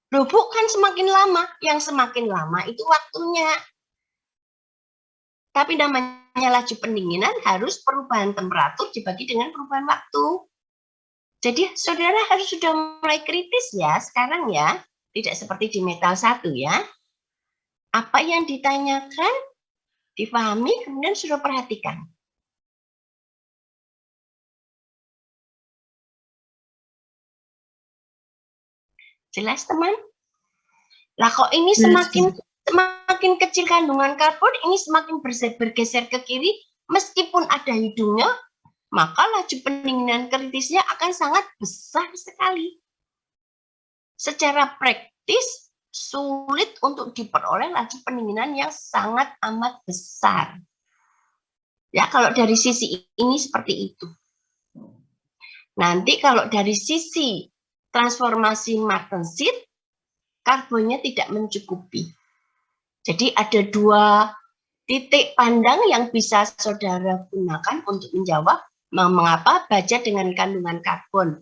Loh, bukan semakin lama, yang semakin lama itu waktunya. Tapi namanya laju pendinginan harus perubahan temperatur dibagi dengan perubahan waktu. Jadi saudara harus sudah mulai kritis ya sekarang ya. Tidak seperti di metal 1 ya. Apa yang ditanyakan, dipahami, kemudian sudah perhatikan. Jelas teman? Lah kok ini semakin kecil kandungan karbon, ini semakin bergeser ke kiri, meskipun ada hidungnya, maka laju pendinginan kritisnya akan sangat besar sekali. Secara praktis, sulit untuk diperoleh laju pendinginan yang sangat amat besar. Ya, kalau dari sisi ini seperti itu. Nanti kalau dari sisi transformasi Martensit, karbonnya tidak mencukupi. Jadi ada 2 titik pandang yang bisa saudara gunakan untuk menjawab mengapa baja dengan kandungan karbon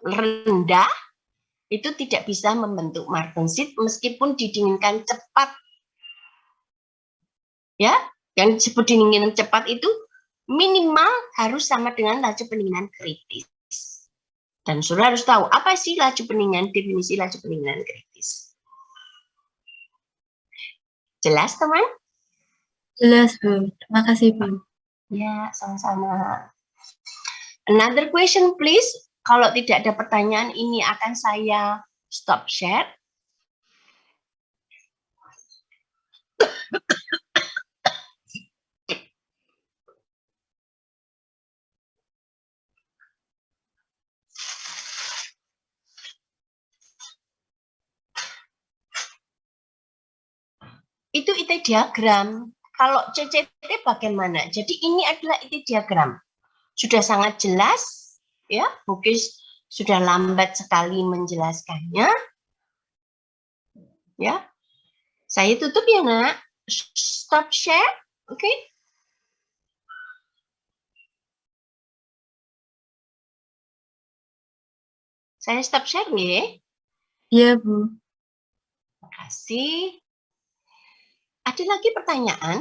rendah itu tidak bisa membentuk Martensit meskipun didinginkan cepat. Ya, yang disebut didinginan cepat itu minimal harus sama dengan laju pendinginan kritis. Dan saudara harus tahu apa sih laju pendinginan, definisi laju pendinginan kritis. Jelas teman? Jelas Bu, terima kasih Bu. Ya, sama-sama. Another question please. Kalau tidak ada pertanyaan ini akan saya stop share. Itu IT diagram. Kalau CCT bagaimana? Jadi ini adalah IT diagram. Sudah sangat jelas, ya. Bukis sudah lambat sekali menjelaskannya. Ya. Saya tutup ya, Nak. Stop share. Oke. Okay? Saya stop share nih. Iya Bu. Terima kasih. Ada lagi pertanyaan?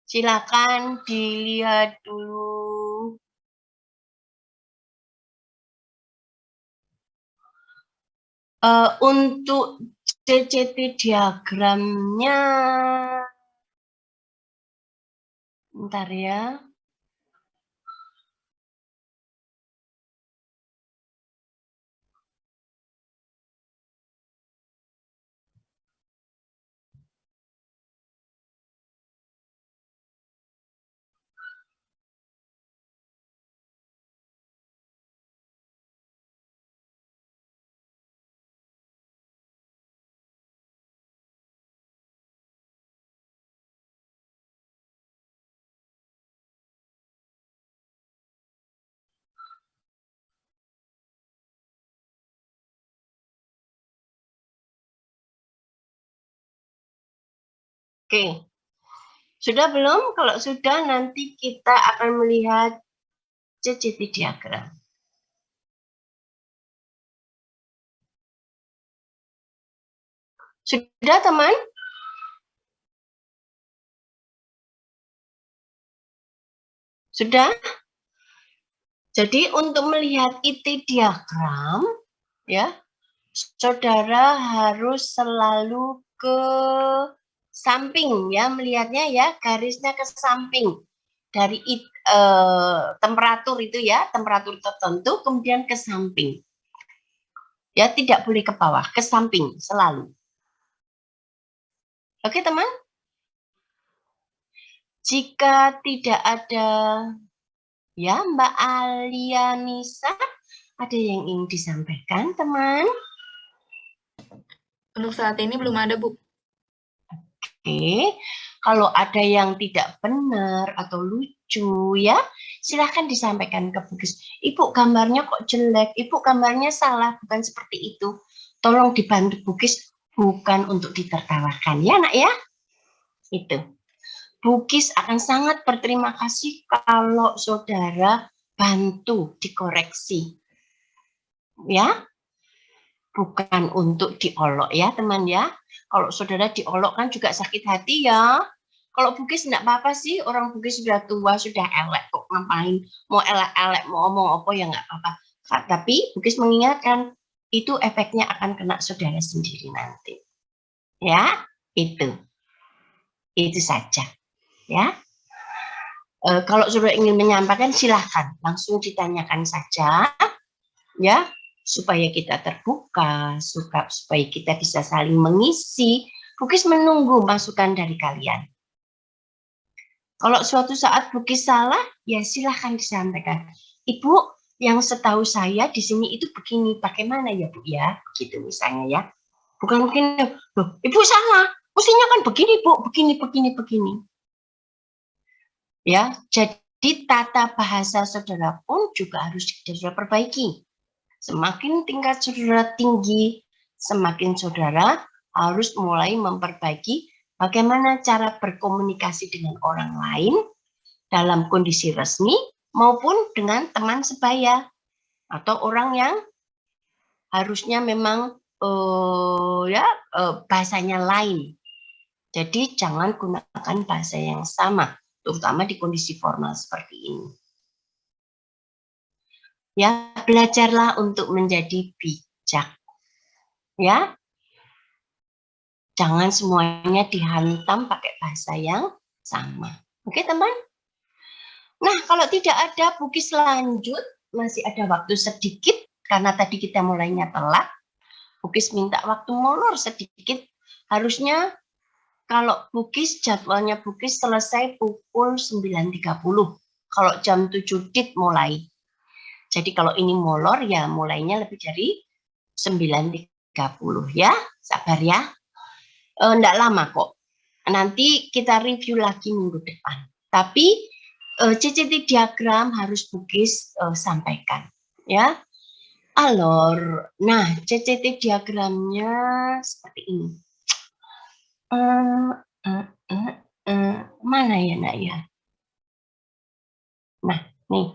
Silakan dilihat dulu. Untuk CCT diagramnya, bentar ya. Oke, sudah belum? Kalau sudah, nanti kita akan melihat CCT diagram. Sudah, teman? Sudah? Jadi untuk melihat IT diagram, ya, saudara harus selalu ke samping, ya, melihatnya ya, garisnya ke samping dari temperatur itu ya, temperatur tertentu, kemudian ke samping. Ya, tidak boleh ke bawah, ke samping selalu. Oke, teman? Jika tidak ada, ya, Mbak Alianisa, ada yang ingin disampaikan, teman? Untuk saat ini belum ada Bu. Oke, kalau ada yang tidak benar atau lucu, ya, silahkan disampaikan ke Bugis. Ibu gambarnya kok jelek, Ibu gambarnya salah, bukan seperti itu. Tolong dibantu Bugis, bukan untuk ditertawakan, ya nak ya? Itu. Bugis akan sangat berterima kasih kalau saudara bantu dikoreksi. Ya, bukan untuk diolok ya teman ya. Kalau saudara diolok kan juga sakit hati ya. Kalau Bugis enggak apa-apa sih, orang Bugis sudah tua, sudah elek kok, ngapain mau elek-elek, mau ngomong apa ya enggak apa-apa. Tapi Bugis mengingatkan, itu efeknya akan kena saudara sendiri nanti. Ya, itu saja. Ya, kalau saudara ingin menyampaikan silahkan langsung ditanyakan saja, ya, supaya kita terbuka, supaya kita bisa saling mengisi. Bugis menunggu masukan dari kalian. Kalau suatu saat Bugis salah, ya silahkan disampaikan. Ibu, yang setahu saya di sini itu begini, bagaimana ya Bu ya? Begitu misalnya ya. Bukan mungkin, loh, Ibu salah, mestinya kan begini Bu, begini. Ya, jadi tata bahasa saudara pun juga harus saudara perbaiki. Semakin tingkat saudara tinggi, semakin saudara harus mulai memperbaiki bagaimana cara berkomunikasi dengan orang lain dalam kondisi resmi maupun dengan teman sebaya atau orang yang harusnya memang bahasanya lain. Jadi jangan gunakan bahasa yang sama, terutama di kondisi formal seperti ini. Ya, belajarlah untuk menjadi bijak. Ya, jangan semuanya dihantam pakai bahasa yang sama. Oke, teman? Nah, kalau tidak ada Bugis lanjut, masih ada waktu sedikit, karena tadi kita mulainya telat. Bugis minta waktu molor sedikit. Harusnya kalau Bugis, jadwalnya Bugis selesai pukul 9.30. Kalau jam 7 dit mulai. Jadi kalau ini molor, ya mulainya lebih dari 9.30 ya. Sabar ya. Enggak lama kok. Nanti kita review lagi minggu depan. Tapi CCT diagram harus Bugis sampaikan ya. Alor. Nah, CCT diagramnya seperti ini. Mana ya nak ya? Nah, nih.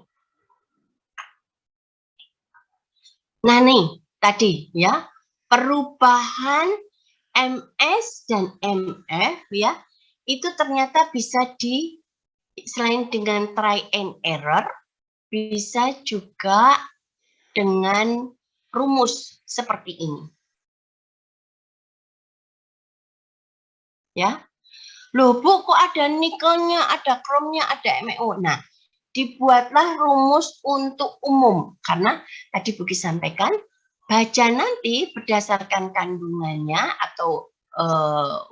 Nah, nih tadi ya. Perubahan MS dan MF ya. Itu ternyata bisa selain dengan try and error, bisa juga dengan rumus seperti ini. Ya. Loh Bu, kok ada nikelnya, ada kromnya, ada MeO. Nah, dibuatlah rumus untuk umum. Karena tadi Buki sampaikan, baja nanti berdasarkan kandungannya atau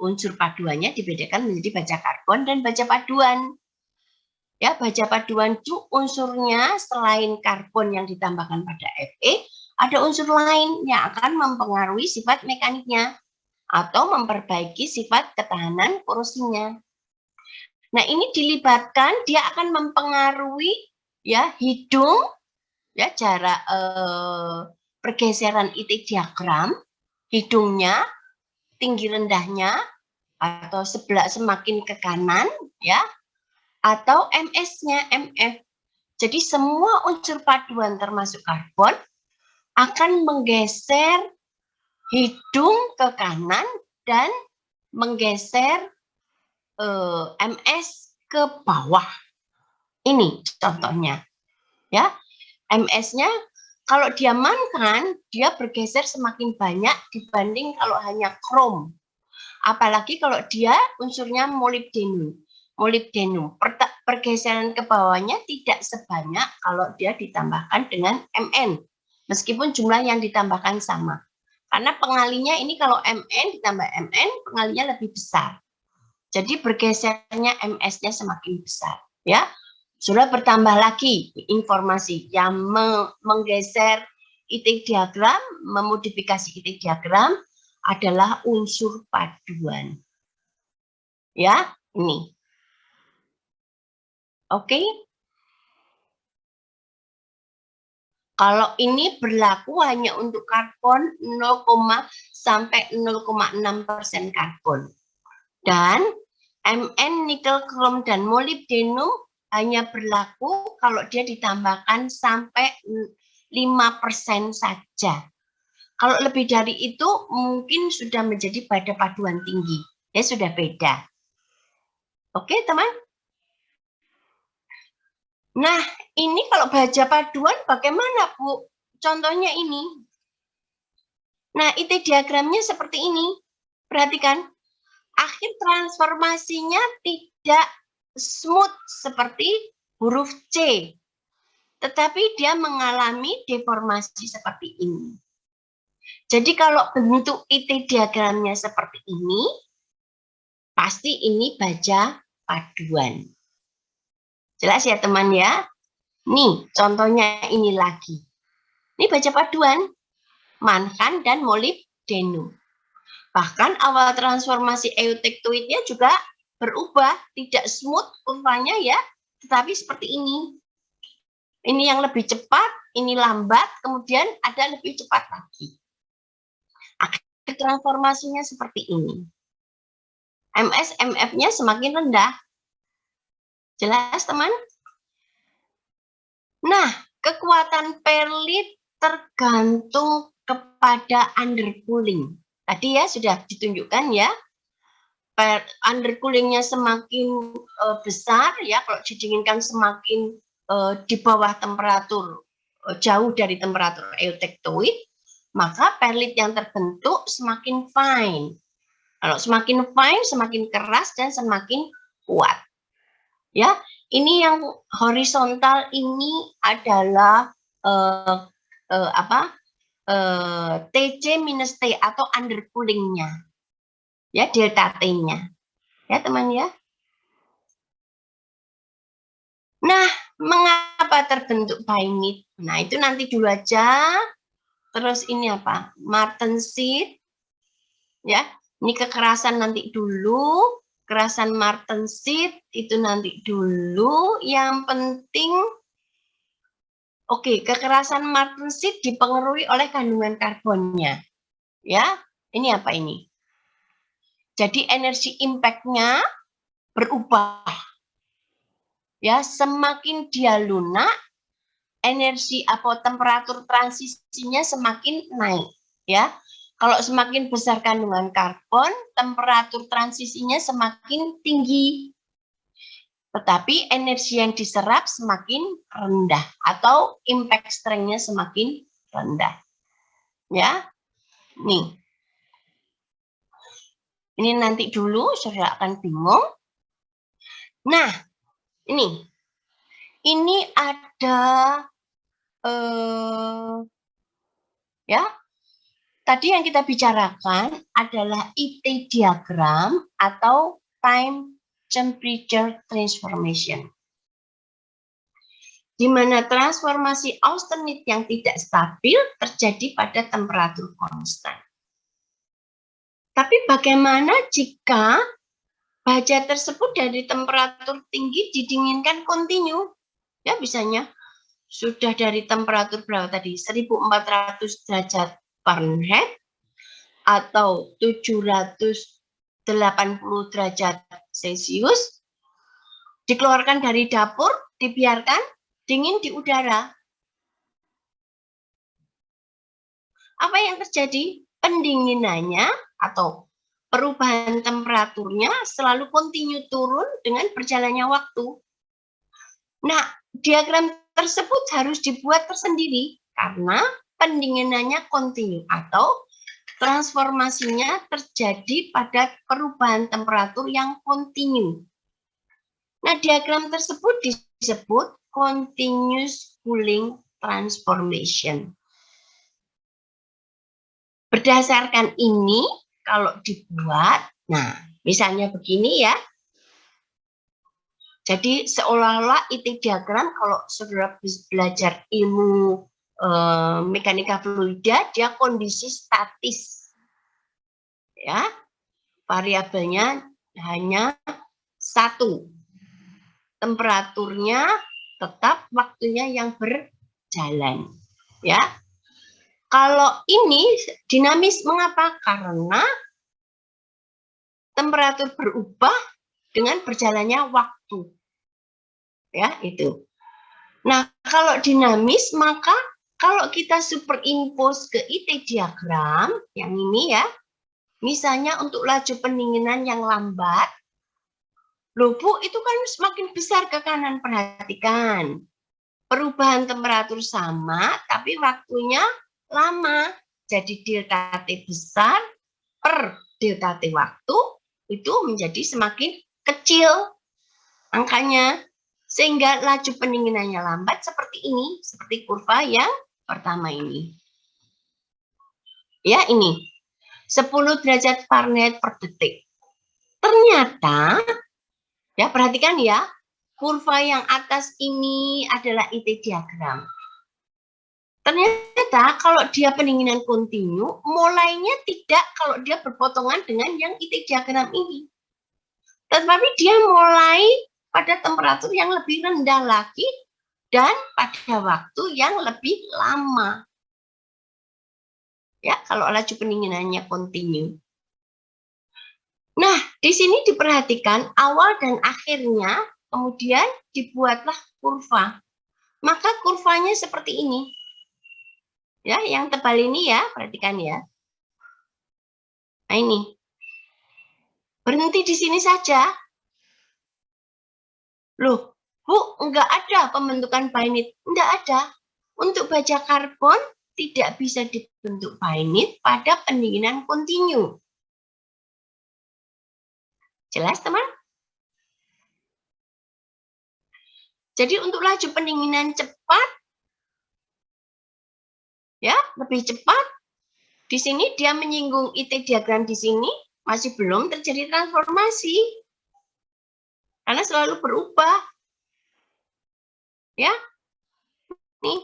unsur paduannya dibedakan menjadi baja karbon dan baja paduan. Ya, baja paduan itu unsurnya selain karbon yang ditambahkan pada Fe, ada unsur lain yang akan mempengaruhi sifat mekaniknya atau memperbaiki sifat ketahanan korosinya. Nah, ini dilibatkan, dia akan mempengaruhi ya hidung, ya jarak pergeseran itik diagram, hidungnya, tinggi rendahnya, atau sebelah semakin ke kanan, ya, atau MS-nya, MF. Jadi semua unsur paduan termasuk karbon akan menggeser hidung ke kanan dan menggeser MS ke bawah. Ini contohnya. Ya, MS-nya kalau diamankan, dia bergeser semakin banyak dibanding kalau hanya krom. Apalagi kalau dia unsurnya molybdenum. Pergeseran ke bawahnya tidak sebanyak kalau dia ditambahkan dengan Mn. Meskipun jumlah yang ditambahkan sama. Karena pengalinya ini kalau Mn ditambah Mn, pengalinya lebih besar. Jadi bergesernya MS-nya semakin besar. Ya, sudah bertambah lagi informasi yang menggeser itik diagram, memodifikasi itik diagram adalah unsur paduan. Ya, ini. Oke. Kalau ini berlaku hanya untuk karbon 0, sampai 0,6% karbon. Dan Mn, nikel, krom, dan molibdenum hanya berlaku kalau dia ditambahkan sampai 5% saja. Kalau lebih dari itu mungkin sudah menjadi baja paduan tinggi. Ya sudah beda. Oke, teman? Nah, ini kalau baja paduan bagaimana, Bu? Contohnya ini. Nah, IT diagramnya seperti ini. Perhatikan, akhir transformasinya tidak smooth seperti huruf C, tetapi dia mengalami deformasi seperti ini. Jadi kalau bentuk IT diagramnya seperti ini, pasti ini baja paduan. Jelas ya teman ya? Nih, contohnya ini lagi. Ini baja paduan, mangan dan molibdenum. Bahkan awal transformasi eutektoidnya juga berubah, tidak smooth kurvanya ya, tetapi seperti ini. Ini yang lebih cepat, ini lambat, kemudian ada lebih cepat lagi. Akhir transformasinya seperti ini. MS-MF-nya semakin rendah. Jelas, teman? Nah, kekuatan perlit tergantung kepada undercooling. Tadi ya sudah ditunjukkan ya. Undercoolingnya semakin besar ya, kalau didinginkan semakin di bawah temperatur, jauh dari temperatur eutektoid, maka perlit yang terbentuk semakin fine. Kalau semakin fine, semakin keras dan semakin kuat. Ya, ini yang horizontal ini adalah TC minus T atau undercoolingnya. Ya, delta T-nya. Ya, teman ya. Nah, mengapa terbentuk bainit? Nah, itu nanti dulu aja. Terus ini apa? Martensit. Ya, ini kekerasan nanti dulu. Kekerasan martensit itu nanti dulu. Yang penting, oke, kekerasan martensit dipengaruhi oleh kandungan karbonnya. Ya, ini apa ini? Jadi energi impact-nya berubah. Ya, semakin dia lunak, energi atau temperatur transisinya semakin naik. Ya, kalau semakin besar kandungan karbon, temperatur transisinya semakin tinggi. Tetapi energi yang diserap semakin rendah atau impact strength-nya semakin rendah. Ya, nih. Ini nanti dulu, saudara akan bingung. Nah, ini ada ya. Tadi yang kita bicarakan adalah IT diagram atau time temperature transformation. Di mana transformasi austenite yang tidak stabil terjadi pada temperatur konstan. Tapi bagaimana jika baja tersebut dari temperatur tinggi didinginkan kontinu? Ya, misalnya sudah dari temperatur berapa tadi? 1400 derajat Fahrenheit atau 780 derajat Celcius, dikeluarkan dari dapur, dibiarkan dingin di udara. Apa yang terjadi? Pendinginannya atau perubahan temperaturnya selalu kontinu turun dengan berjalannya waktu. Nah, diagram tersebut harus dibuat tersendiri karena pendinginannya kontinu atau transformasinya terjadi pada perubahan temperatur yang kontinu. Nah, diagram tersebut disebut continuous cooling transformation. Berdasarkan ini, kalau dibuat, nah, misalnya begini ya. Jadi seolah-olah IT diagram kalau saudara belajar ilmu mekanika fluida, dia kondisi statis. Ya, variabelnya hanya satu. Temperaturnya tetap, waktunya yang berjalan. Ya. Kalau ini dinamis, mengapa? Karena temperatur berubah, dengan berjalannya waktu. Ya, itu. Nah, kalau dinamis, maka kalau kita superimpose ke IT diagram, yang ini ya, misalnya untuk laju pendinginan yang lambat, loh Bu, itu kan semakin besar ke kanan, perhatikan. Perubahan temperatur sama, tapi waktunya lama. Jadi delta T besar per delta T waktu, itu menjadi semakin kecil angkanya. Sehingga laju pendinginannya lambat seperti ini, seperti kurva yang pertama ini. Ya, ini 10 derajat Fahrenheit per detik. Ternyata, ya perhatikan ya, kurva yang atas ini adalah IT diagram. Ternyata kalau dia pendinginan kontinu, mulainya tidak kalau dia berpotongan dengan yang IT diagram ini. Tetapi dia mulai pada temperatur yang lebih rendah lagi dan pada waktu yang lebih lama. Ya, kalau laju pendinginannya kontinu. Nah, di sini diperhatikan awal dan akhirnya, kemudian dibuatlah kurva. Maka kurvanya seperti ini. Ya, yang tebal ini ya, perhatikan ya. Nah, ini. Berhenti di sini saja. Loh, Bu, enggak ada pembentukan bainit. Enggak ada. Untuk baja karbon tidak bisa dibentuk bainit pada pendinginan kontinu. Jelas, teman? Jadi untuk laju pendinginan cepat, ya, lebih cepat, di sini dia menyinggung IT diagram di sini, masih belum terjadi transformasi. Karena selalu berubah. Ya. Nih.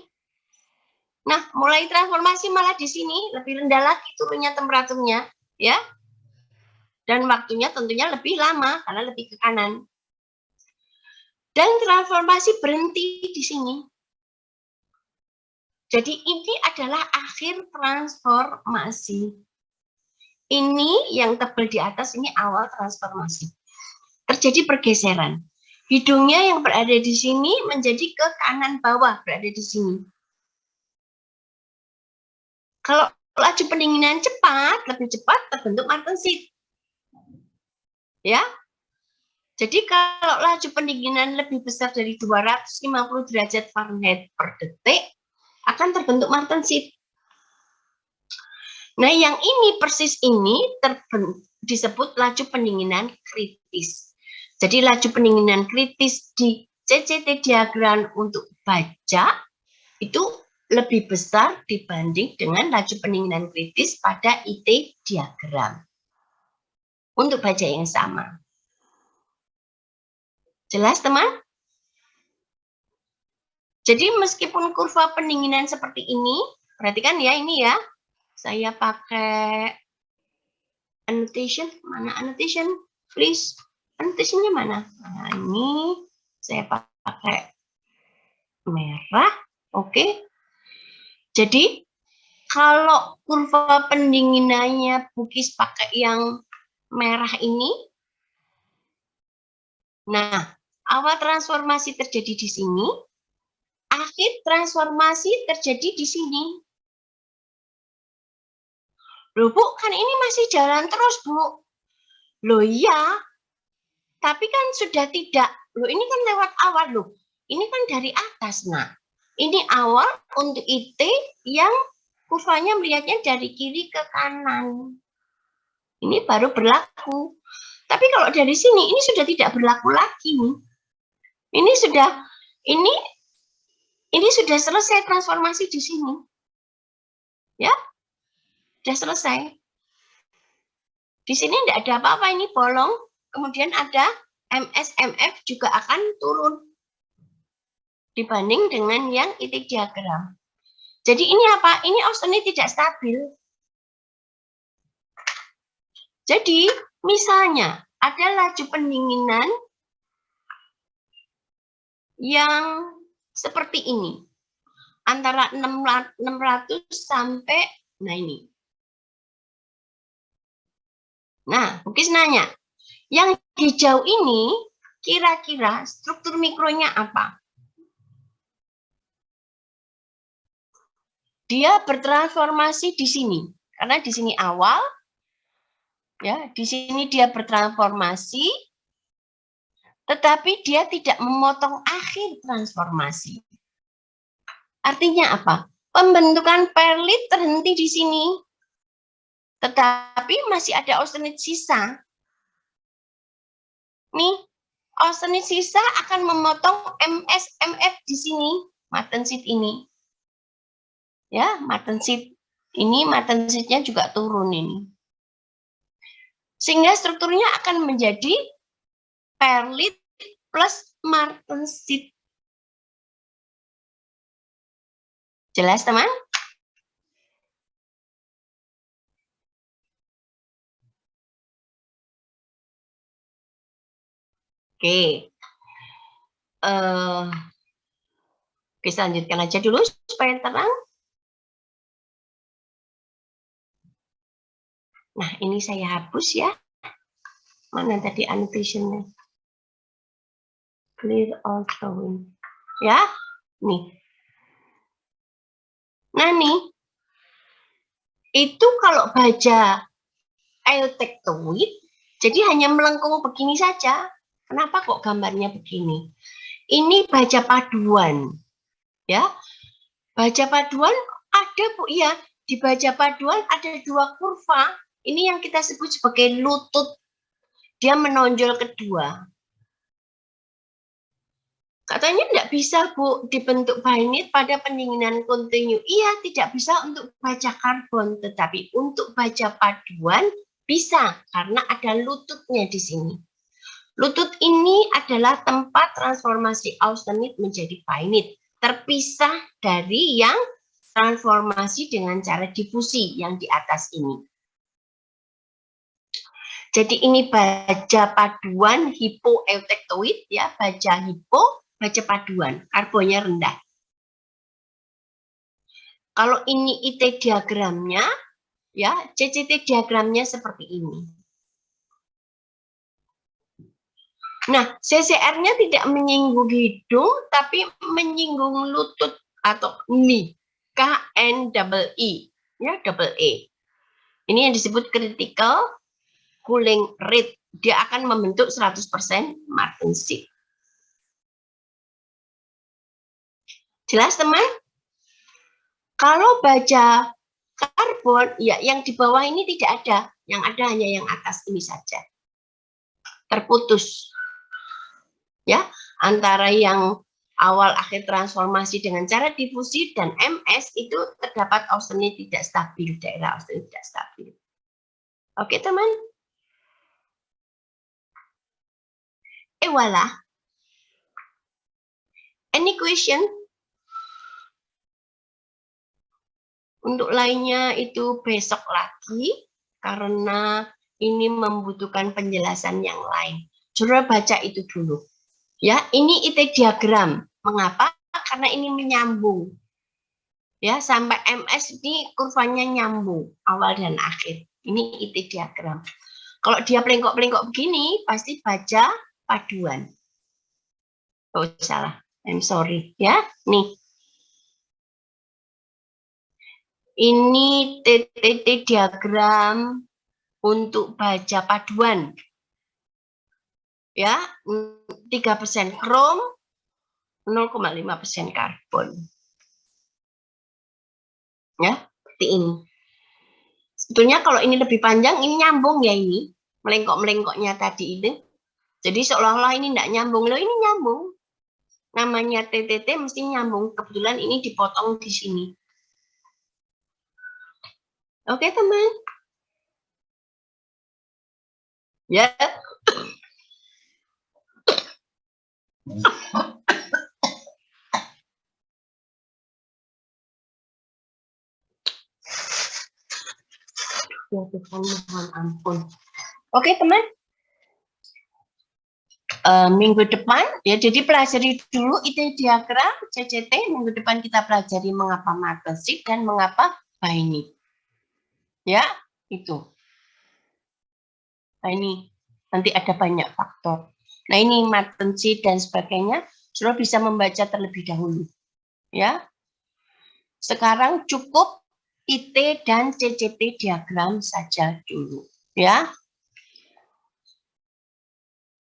Nah, mulai transformasi malah di sini lebih rendah lagi turunnya temperaturnya, ya. Dan waktunya tentunya lebih lama karena lebih ke kanan. Dan transformasi berhenti di sini. Jadi ini adalah akhir transformasi. Ini yang tebal di atas ini awal transformasi. Terjadi pergeseran. Hidungnya yang berada di sini menjadi ke kanan bawah berada di sini. Kalau laju pendinginan cepat, lebih cepat terbentuk martensit. Ya. Jadi kalau laju pendinginan lebih besar dari 250 derajat Fahrenheit per detik, akan terbentuk martensit. Nah, yang ini persis ini disebut laju pendinginan kritis. Jadi laju pendinginan kritis di CCT diagram untuk baja itu lebih besar dibanding dengan laju pendinginan kritis pada IT diagram. Untuk baja yang sama. Jelas, teman? Jadi meskipun kurva pendinginan seperti ini, perhatikan ya ini ya. Saya pakai annotation, mana annotation? Please, annotationnya mana? Nah, ini saya pakai merah, oke. Jadi kalau kurva pendinginannya Bukis pakai yang merah ini, nah awal transformasi terjadi di sini, akhir transformasi terjadi di sini. Loh Bu, kan ini masih jalan terus Bu. Loh iya, tapi kan sudah tidak. Loh ini kan lewat awal loh. Ini kan dari atas. Nah, ini awal untuk IT yang kurvanya melihatnya dari kiri ke kanan. Ini baru berlaku. Tapi kalau dari sini, ini sudah tidak berlaku lagi. Ini sudah selesai transformasi di sini. Ya, sudah selesai. Di sini tidak ada apa-apa, ini bolong. Kemudian ada MSMF juga akan turun dibanding dengan yang IT diagram. Jadi ini apa? Ini Austin tidak stabil. Jadi misalnya ada laju pendinginan yang seperti ini. Antara 600 sampai, nah ini. Nah, Bukis nanya, Yang hijau ini kira-kira struktur mikronya apa? Dia bertransformasi di sini. Karena di sini awal, ya, di sini dia bertransformasi, tetapi dia tidak memotong akhir transformasi. Artinya apa? Pembentukan perlit terhenti di sini, tetapi masih ada austenit sisa. Nih, austenit sisa akan memotong MSMF di sini, martensit ini. Ya, martensit ini, martensitnya juga turun ini. Sehingga strukturnya akan menjadi perlit plus martensit. Jelas, teman? Oke. Kita lanjutkan aja dulu supaya terang. Nah, ini saya hapus ya. Mana tadi annotation-nya? Clear all drawing. Ya, nih. Nah, nih. Itu kalau baja eutectoid, jadi hanya melengkung begini saja. Kenapa kok gambarnya begini? Ini baja paduan. Ya, baja paduan ada, Bu, ya. Di baja paduan ada dua kurva. Ini yang kita sebut sebagai lutut. Dia menonjol kedua. Katanya tidak bisa, Bu, dibentuk bainit pada pendinginan kontinu. Iya, tidak bisa untuk baja karbon, tetapi untuk baja paduan bisa, karena ada lututnya di sini. Lutut ini adalah tempat transformasi austenit menjadi bainit, terpisah dari yang transformasi dengan cara difusi yang di atas ini. Jadi ini baja paduan hipoeutectoid, ya, baja hipo, baja paduan, karbonnya rendah. Kalau ini IT diagramnya, ya, CCT diagramnya seperti ini. Nah, CCR-nya tidak menyinggung hidung, tapi menyinggung lutut atau knee, KNEE, ya, double E. Ini yang disebut critical cooling rate. Dia akan membentuk 100% martensit. Jelas, teman? Kalau baja karbon, ya, yang di bawah ini tidak ada. Yang ada hanya yang atas ini saja. Terputus. Ya, antara yang awal akhir transformasi dengan cara difusi dan MS itu terdapat austenit tidak stabil, daerah austenit tidak stabil. Oke, teman? Voilà. Any question? Untuk lainnya itu besok lagi, karena ini membutuhkan penjelasan yang lain. Saudara baca itu dulu. Ya, ini IT diagram. Mengapa? Karena ini menyambung. Ya, sampai MS ini kurvanya nyambung, awal dan akhir. Ini IT diagram. Kalau dia pelengkok-pelengkok begini, pasti baja paduan. Oh, salah. I'm sorry. Ya, nih. Ini TTT diagram untuk baja paduan. Ya, 3% krom, 0,5% karbon. Ya, seperti ini. Sebetulnya kalau ini lebih panjang, ini nyambung ya ini. Melengkok-melengkoknya tadi itu. Jadi seolah-olah ini tidak nyambung. Loh, ini nyambung. Namanya TTT mesti nyambung. Kebetulan ini dipotong di sini. Oke, teman? Ya. Ya Tuhan, mohon ampun. Oke, teman? Minggu depan, ya, jadi pelajari dulu IT diagram CCT. Minggu depan kita pelajari mengapa martensit dan mengapa bainit. Ya, itu. Nah, ini. Nanti ada banyak faktor. Nah, ini matensi dan sebagainya, saudara bisa membaca terlebih dahulu. Ya. Sekarang cukup IT dan CCT diagram saja dulu. Ya.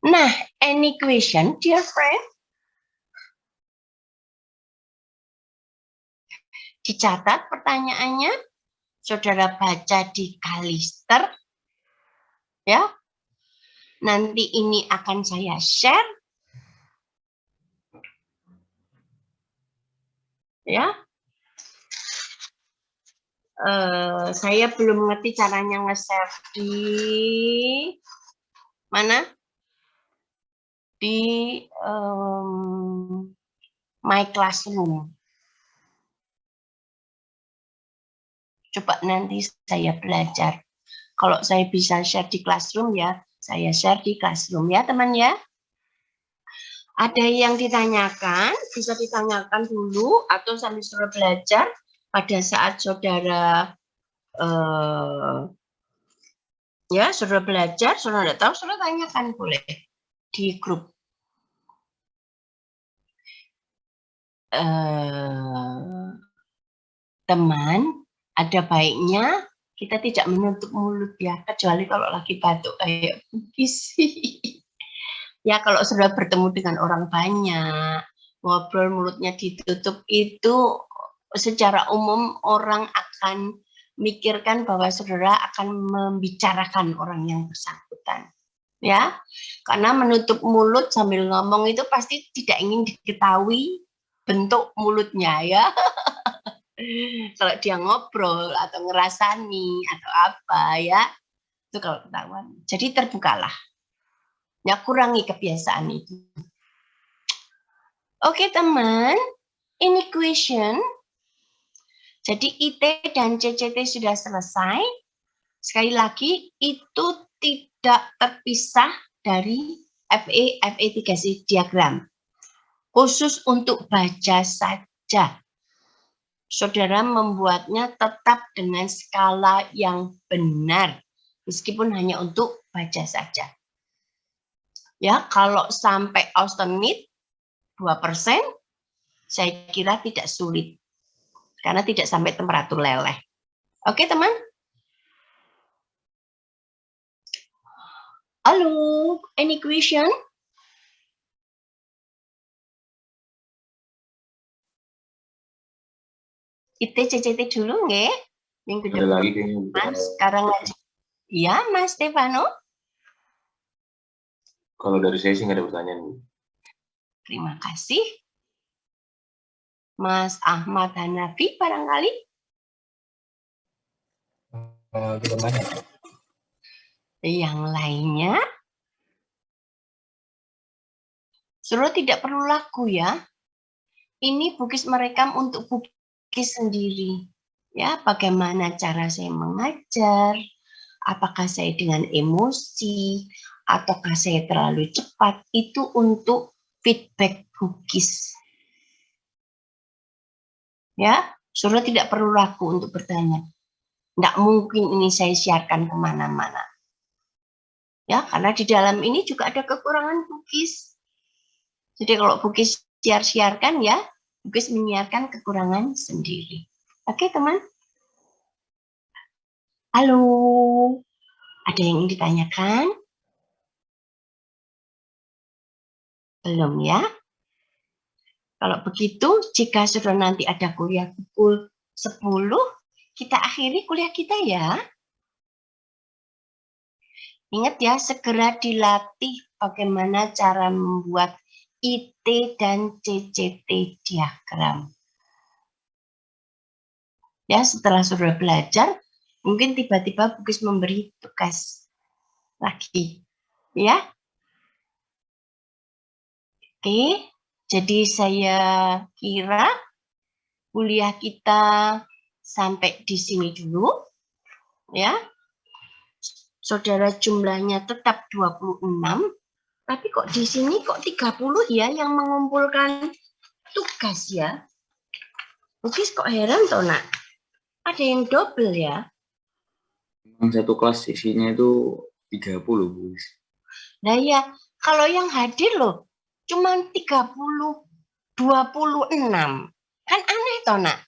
Nah, any question, dear friend? Dicatat pertanyaannya, saudara baca di Kalister. Ya. Nanti ini akan saya share. Ya. Saya belum ngerti caranya nge-share di mana? Di My Classroom. Coba nanti saya belajar. Kalau saya bisa share di Classroom ya, saya share di Classroom ya teman ya. Ada yang ditanyakan, bisa ditanyakan dulu atau sambil saudara belajar pada saat saudara ya saudara belajar, saudara tidak tahu, saudara tanyakan boleh di grup. Teman, ada baiknya kita tidak menutup mulut ya, kecuali kalau lagi batuk kayak Bugis. Ya kalau sudah bertemu dengan orang banyak, ngobrol mulutnya ditutup itu secara umum orang akan mikirkan bahwa saudara akan membicarakan orang yang bersangkutan. Ya, karena menutup mulut sambil ngomong itu pasti tidak ingin diketahui bentuk mulutnya ya. Kalau dia ngobrol atau ngerasani atau apa ya, itu kalau ketahuan. Jadi terbukalah. Ya kurangi kebiasaan itu. Oke teman, ini question. Jadi IT dan CCT sudah selesai. Sekali lagi, itu tidak terpisah dari FE3C diagram. Khusus untuk baca saja. Saudara membuatnya tetap dengan skala yang benar. Meskipun hanya untuk baca saja. Ya, kalau sampai Austenit 2%, saya kira tidak sulit. Karena tidak sampai temperatur leleh. Oke, teman? Halo, any question? IT CCT dulu nggih? Minggu depan. Ada lagi kayaknya. Mas, sekarang aja. Iya, Mas Stefano. Kalau dari saya sih nggak ada pertanyaan, Bu. Terima kasih. Mas Ahmad Hanafi barangkali? Gimana? Yang lainnya? Suruh tidak perlu lagu ya. Ini Bugis merekam untuk Bugis sendiri. Ya, bagaimana cara saya mengajar? Apakah saya dengan emosi? Ataukah saya terlalu cepat? Itu untuk feedback Bugis. Ya, suruh tidak perlu ragu untuk bertanya. Tidak mungkin ini saya siarkan kemana-mana. Ya, karena di dalam ini juga ada kekurangan Bugis. Jadi kalau Bugis siarkan ya, Bugis menyiarkan kekurangan sendiri. Oke, teman? Halo, ada yang ingin ditanyakan? Belum ya? Kalau begitu, jika sudah nanti ada kuliah pukul 10, kita akhiri kuliah kita ya. Ingat ya, segera dilatih bagaimana cara membuat IT dan CCT diagram. Ya, setelah sudah belajar, mungkin tiba-tiba Bugis memberi tugas lagi. Ya. Oke, jadi saya kira kuliah kita sampai di sini dulu. Ya. Saudara jumlahnya tetap 26, tapi kok di sini kok 30 ya yang mengumpulkan tugas ya. Bugis kok heran toh nak? Ada yang double ya? Satu kelas isinya itu 30, Bu. Nah ya, kalau yang hadir loh, cuman 26. Kan aneh toh nak.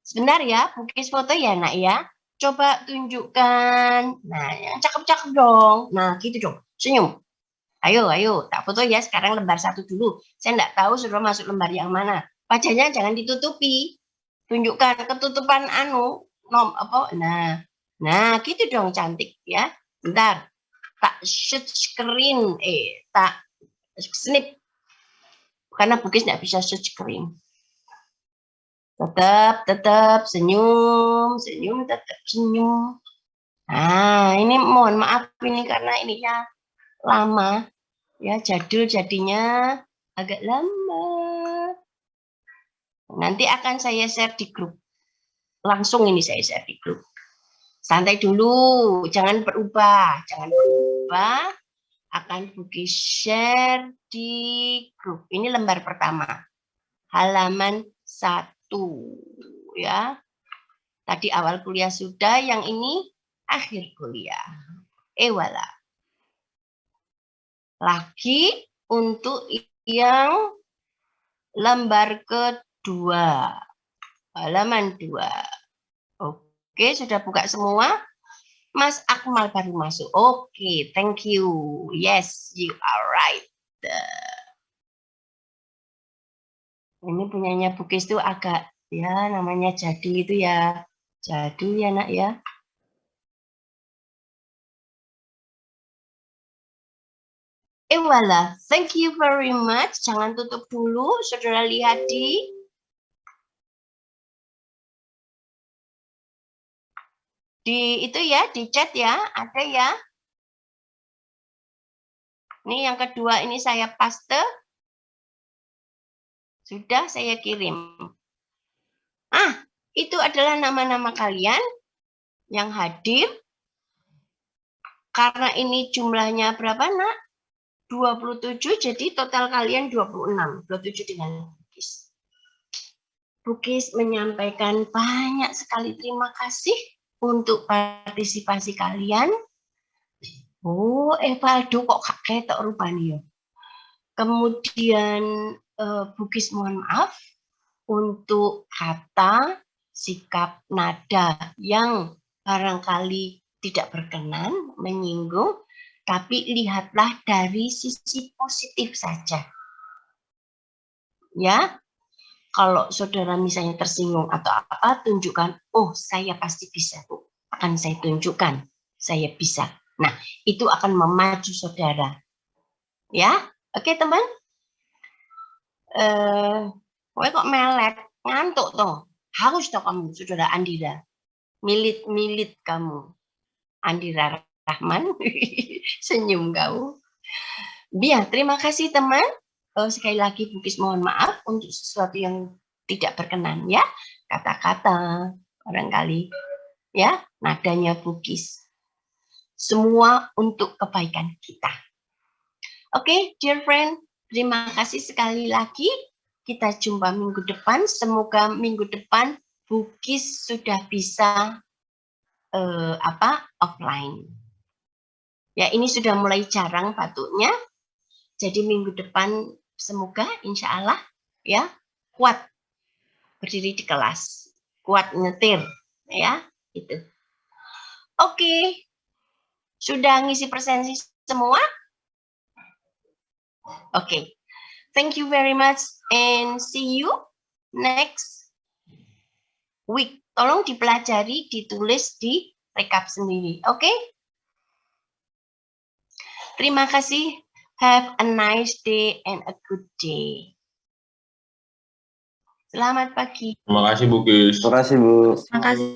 Sebentar ya, bukis foto ya nak ya. Coba tunjukkan. Nah, yang cakep-cakep dong. Nah, gitu dong. Senyum. Ayo, tak foto ya. Sekarang lembar 1 dulu. Saya enggak tahu sudah masuk lembar yang mana. Wajahnya jangan ditutupi. Tunjukkan ketutupan Nah, gitu dong cantik ya. Bentar. Tak shoot screen. Tak snip. Karena bukis enggak bisa shoot screen. Tetap senyum, tetap senyum. Nah, ini mohon maaf ini karena ininya lama, ya jadul jadinya agak lama. Nanti akan saya share di grup. Langsung ini saya share di grup. Santai dulu, jangan berubah. Akan bukis share di grup. Ini lembar pertama. Halaman 1 ya. Tadi awal kuliah sudah, yang ini akhir kuliah. Wala. Lagi untuk yang lembar kedua. Halaman 2. Oke, sudah buka semua? Mas Akmal baru masuk. Oke, thank you. Yes, you are right. Ini punyanya Bukis tuh agak ya namanya jadul itu ya. Jadul ya nak ya. Wala, thank you very much. Jangan tutup dulu, saudara lihat di itu ya, di chat ya, ada ya. Ini yang kedua ini saya paste. Sudah saya kirim. Itu adalah nama-nama kalian yang hadir. Karena ini jumlahnya berapa nak? 27, jadi total kalian 26. 27 dengan Bukis. Bukis menyampaikan banyak sekali terima kasih untuk partisipasi kalian. Evaldo kok ketok rupanya. Kemudian Bukis mohon maaf untuk kata, sikap, nada yang barangkali tidak berkenan, menyinggung, tapi lihatlah dari sisi positif saja. Ya, kalau saudara misalnya tersinggung atau apa, tunjukkan, saya pasti bisa, akan saya tunjukkan, saya bisa. Nah, itu akan memacu saudara. Ya, oke teman? Kowe kok melet, ngantuk toh. Haus toh kamu, saudara Andira. Milit kamu. Andira Rahman, senyum kau. Biar, terima kasih teman. Sekali lagi Bukis mohon maaf untuk sesuatu yang tidak berkenan ya. Kata-kata barangkali ya, nadanya Bukis. Semua untuk kebaikan kita. Oke, dear friend, terima kasih sekali lagi. Kita jumpa minggu depan. Semoga minggu depan Bukis sudah bisa offline. Ya, ini sudah mulai jarang batuknya. Jadi minggu depan semoga insya Allah ya kuat berdiri di kelas, kuat nyetir ya itu. Oke. Sudah ngisi presensi semua? Oke. Thank you very much and see you next week. Tolong dipelajari, ditulis, di rekap sendiri. Oke? Terima kasih. Have a nice day and a good day. Selamat pagi. Terima kasih, Bukis. Terima kasih, Bu. Terima kasih.